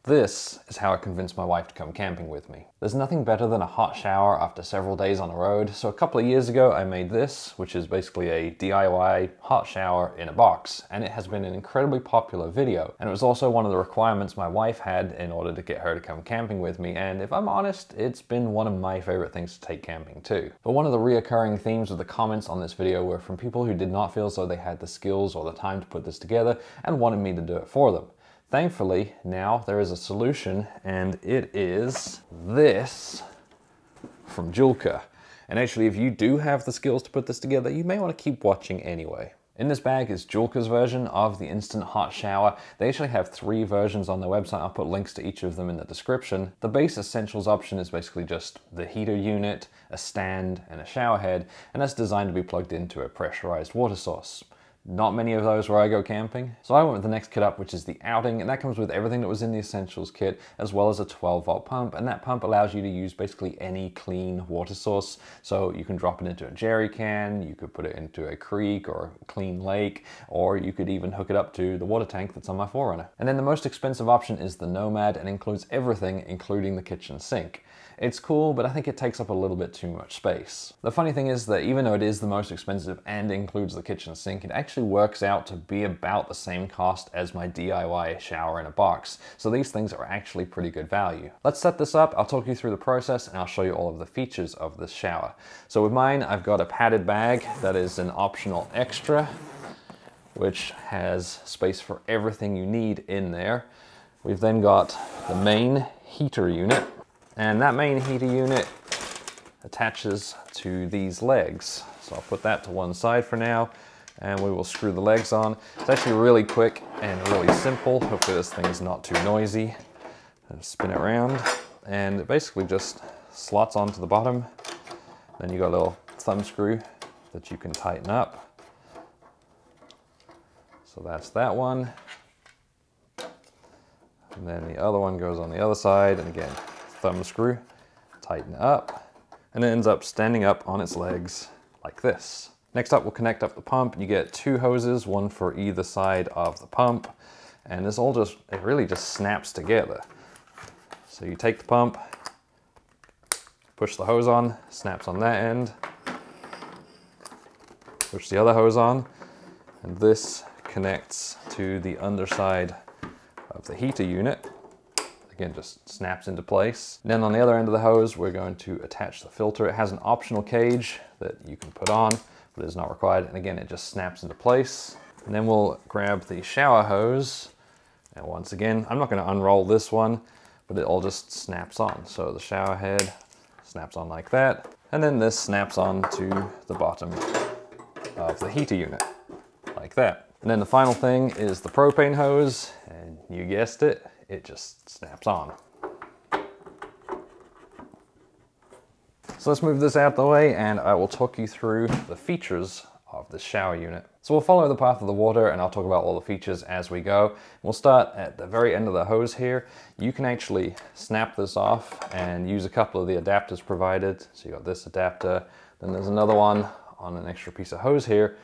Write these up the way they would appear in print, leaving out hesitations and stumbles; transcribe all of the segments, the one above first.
This is how I convinced my wife to come camping with me. There's nothing better than a hot shower after several days on the road, so a couple of years ago I made this, which is basically a DIY hot shower in a box, and it has been an incredibly popular video. And it was also one of the requirements my wife had in order to get her to come camping with me, and if I'm honest, it's been one of my favorite things to take camping too. But one of the reoccurring themes of the comments on this video were from people who did not feel as though they had the skills or the time to put this together and wanted me to do it for them. Thankfully, now there is a solution, and it is this from Joolca. And actually, if you do have the skills to put this together, you may want to keep watching anyway. In this bag is Joolca's version of the instant hot shower. They actually have 3 versions on their website. I'll put links to each of them in the description. The base essentials option is basically just the heater unit, a stand, and a shower head, and that's designed to be plugged into a pressurized water source. Not many of those where I go camping. So I went with the next kit up, which is the outing, and that comes with everything that was in the essentials kit, as well as a 12-volt pump, and that pump allows you to use basically any clean water source. So you can drop it into a jerry can, you could put it into a creek or a clean lake, or you could even hook it up to the water tank that's on my 4Runner. And then the most expensive option is the Nomad, and includes everything, including the kitchen sink. It's cool, but I think it takes up a little bit too much space. The funny thing is that even though it is the most expensive and includes the kitchen sink, it actually works out to be about the same cost as my DIY shower in a box. So these things are actually pretty good value. Let's set this up, I'll talk you through the process, and I'll show you all of the features of this shower. So with mine, I've got a padded bag that is an optional extra, which has space for everything you need in there. We've then got the main heater unit, and that main heater unit attaches to these legs. So I'll put that to one side for now, and we will screw the legs on. It's actually really quick and really simple. Hopefully this thing's not too noisy. And spin it around, and it basically just slots onto the bottom. Then you got a little thumb screw that you can tighten up. So that's that one. And then the other one goes on the other side, and again, thumb screw, tighten up, and it ends up standing up on its legs like this. Next up, we'll connect up the pump. You get 2 hoses, one for either side of the pump, and this all just, it really just snaps together. So you take the pump, push the hose on, snaps on that end, push the other hose on, and this connects to the underside of the heater unit. Again, just snaps into place. And then on the other end of the hose, we're going to attach the filter. It has an optional cage that you can put on, but it's not required. And again, it just snaps into place. And then we'll grab the shower hose. And once again, I'm not going to unroll this one, but it all just snaps on. So the shower head snaps on like that. And then this snaps on to the bottom of the heater unit, like that. And then the final thing is the propane hose, and you guessed it, it just snaps on. So let's move this out of the way, and I will talk you through the features of the shower unit. So we'll follow the path of the water, and I'll talk about all the features as we go. We'll start at the very end of the hose here. You can actually snap this off and use a couple of the adapters provided. So you got this adapter, then there's another one on an extra piece of hose here.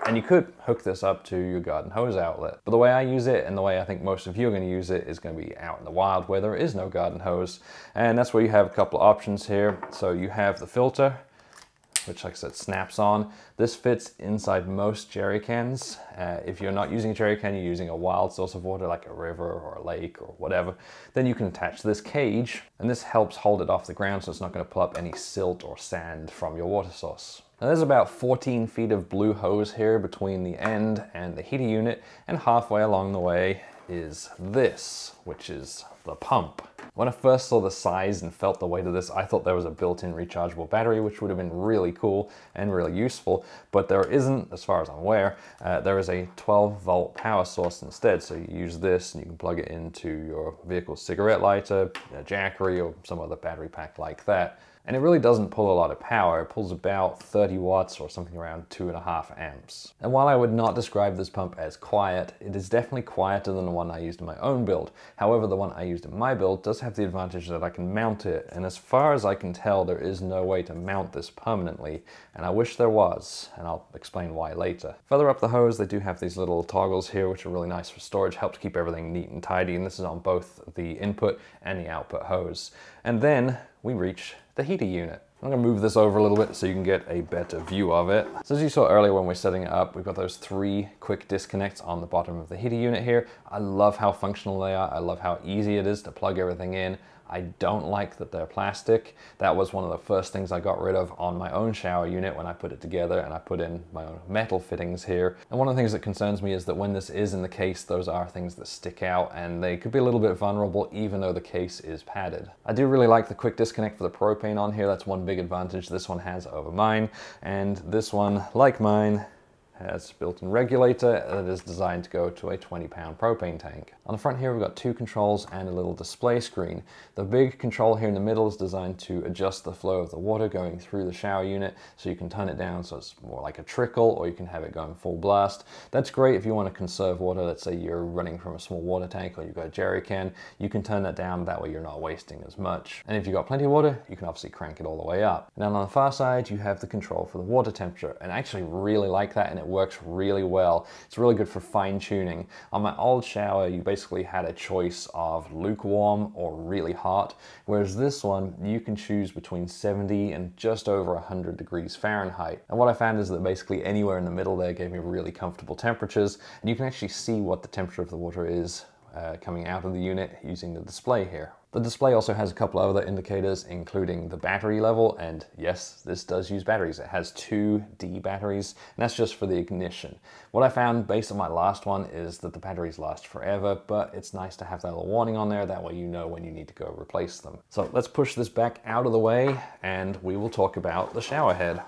And you could hook this up to your garden hose outlet. But the way I use it, and the way I think most of you are going to use it, is going to be out in the wild where there is no garden hose. And that's where you have a couple of options here. So you have the filter, which, like I said, snaps on. This fits inside most jerry cans. If you're not using a jerry can, you're using a wild source of water like a river or a lake or whatever, then you can attach this cage, and this helps hold it off the ground so it's not going to pull up any silt or sand from your water source. Now there's about 14 feet of blue hose here between the end and the heater unit, and halfway along the way is this, which is the pump. When I first saw the size and felt the weight of this, I thought there was a built-in rechargeable battery, which would have been really cool and really useful, but there isn't, as far as I'm aware. There is a 12-volt power source instead, so you use this and you can plug it into your vehicle's cigarette lighter, a Jackery, or some other battery pack like that. And it really doesn't pull a lot of power. It pulls about 30 watts or something around 2.5 amps. And while I would not describe this pump as quiet, it is definitely quieter than the one I used in my own build. However, the one I used in my build does have the advantage that I can mount it. And as far as I can tell, there is no way to mount this permanently. And I wish there was, and I'll explain why later. Further up the hose, they do have these little toggles here, which are really nice for storage, help to keep everything neat and tidy. And this is on both the input and the output hose. And then we reach the heater unit. I'm gonna move this over a little bit so you can get a better view of it. So as you saw earlier when we're setting it up, we've got those 3 quick disconnects on the bottom of the heater unit here. I love how functional they are. I love how easy it is to plug everything in. I don't like that they're plastic. That was one of the first things I got rid of on my own shower unit when I put it together, and I put in my own metal fittings here. And one of the things that concerns me is that when this is in the case, those are things that stick out and they could be a little bit vulnerable even though the case is padded. I do really like the quick disconnect for the propane on here. That's one big advantage this one has over mine. And this one, like mine, has a built-in regulator that is designed to go to a 20-pound propane tank. On the front here, we've got 2 controls and a little display screen. The big control here in the middle is designed to adjust the flow of the water going through the shower unit, so you can turn it down so it's more like a trickle, or you can have it going full blast. That's great if you want to conserve water. Let's say you're running from a small water tank or you've got a jerry can, you can turn that down, that way you're not wasting as much. And if you've got plenty of water, you can obviously crank it all the way up. And then on the far side, you have the control for the water temperature, and I actually really like that, and it works really well. It's really good for fine tuning. On my old shower, you basically had a choice of lukewarm or really hot, whereas this one, you can choose between 70 and just over 100 degrees Fahrenheit. And what I found is that basically anywhere in the middle there gave me really comfortable temperatures, and you can actually see what the temperature of the water is coming out of the unit using the display here. The display also has a couple of other indicators, including the battery level, and yes, this does use batteries. It has 2 D batteries, and that's just for the ignition. What I found based on my last one is that the batteries last forever, but it's nice to have that little warning on there, that way you know when you need to go replace them. So let's push this back out of the way, and we will talk about the shower head.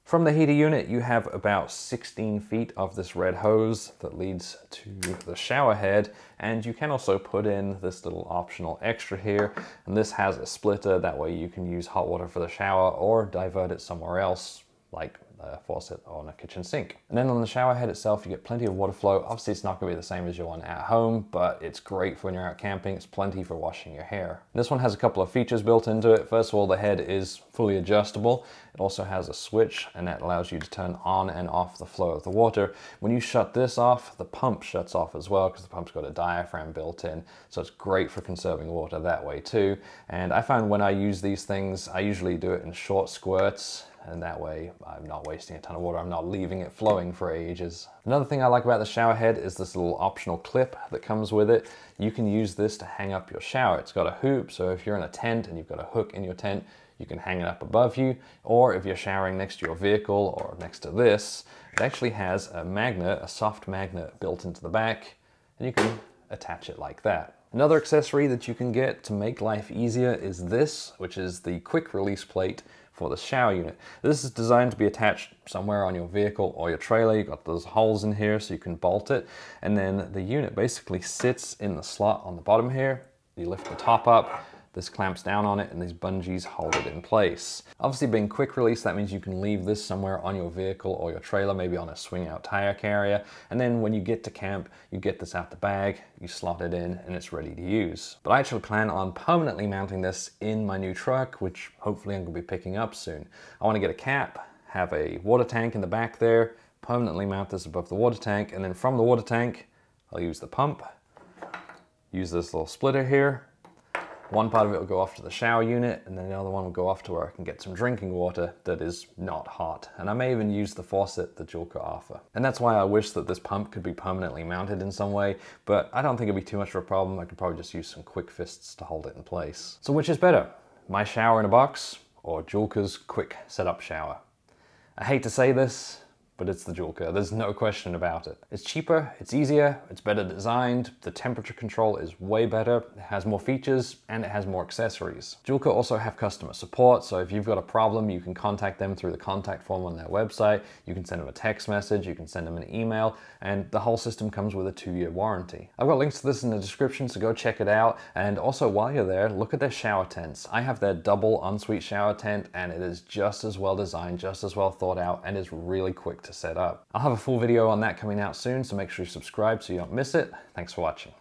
From the heater unit, you have about 16 feet of this red hose that leads to the shower head, and you can also put in this little optional extra here, and this has a splitter, that way you can use hot water for the shower or divert it somewhere else, like a faucet on a kitchen sink. And then on the shower head itself, you get plenty of water flow. Obviously it's not going to be the same as your one at home, but it's great for when you're out camping. It's plenty for washing your hair. This one has a couple of features built into it. First of all, the head is fully adjustable. It also has a switch, and that allows you to turn on and off the flow of the water. When you shut this off, the pump shuts off as well, because the pump's got a diaphragm built in. So it's great for conserving water that way too. And I found when I use these things, I usually do it in short squirts, and that way I'm not wasting a ton of water. I'm not leaving it flowing for ages. Another thing I like about the shower head is this little optional clip that comes with it. You can use this to hang up your shower. It's got a hoop, so if you're in a tent and you've got a hook in your tent, you can hang it up above you, or if you're showering next to your vehicle or next to this, it actually has a magnet, a soft magnet built into the back, and you can attach it like that. Another accessory that you can get to make life easier is this, which is the quick release plate for the shower unit. This is designed to be attached somewhere on your vehicle or your trailer. You've got those holes in here so you can bolt it, and then the unit basically sits in the slot on the bottom here. You lift the top up, this clamps down on it, and these bungees hold it in place. Obviously, being quick release, that means you can leave this somewhere on your vehicle or your trailer, maybe on a swing out tire carrier, and then when you get to camp, you get this out the bag, you slot it in, and it's ready to use. But I actually plan on permanently mounting this in my new truck, which hopefully I'm gonna be picking up soon. I wanna get a cap, have a water tank in the back there, permanently mount this above the water tank, and then from the water tank, I'll use the pump, use this little splitter here. One part of it will go off to the shower unit, and then the other one will go off to where I can get some drinking water that is not hot. And I may even use the faucet that Joolca offer. And that's why I wish that this pump could be permanently mounted in some way, but I don't think it'd be too much of a problem. I could probably just use some quick fists to hold it in place. So which is better, my shower in a box or Joolca's quick setup shower? I hate to say this, but it's the Joolca. There's no question about it. It's cheaper, it's easier, it's better designed, the temperature control is way better, it has more features, and it has more accessories. Joolca also have customer support, so if you've got a problem, you can contact them through the contact form on their website, you can send them a text message, you can send them an email, and the whole system comes with a 2-year warranty. I've got links to this in the description, so go check it out, and also while you're there, look at their shower tents. I have their double ensuite shower tent, and it is just as well designed, just as well thought out, and is really quick to set up. I'll have a full video on that coming out soon, so make sure you subscribe so you don't miss it. Thanks for watching.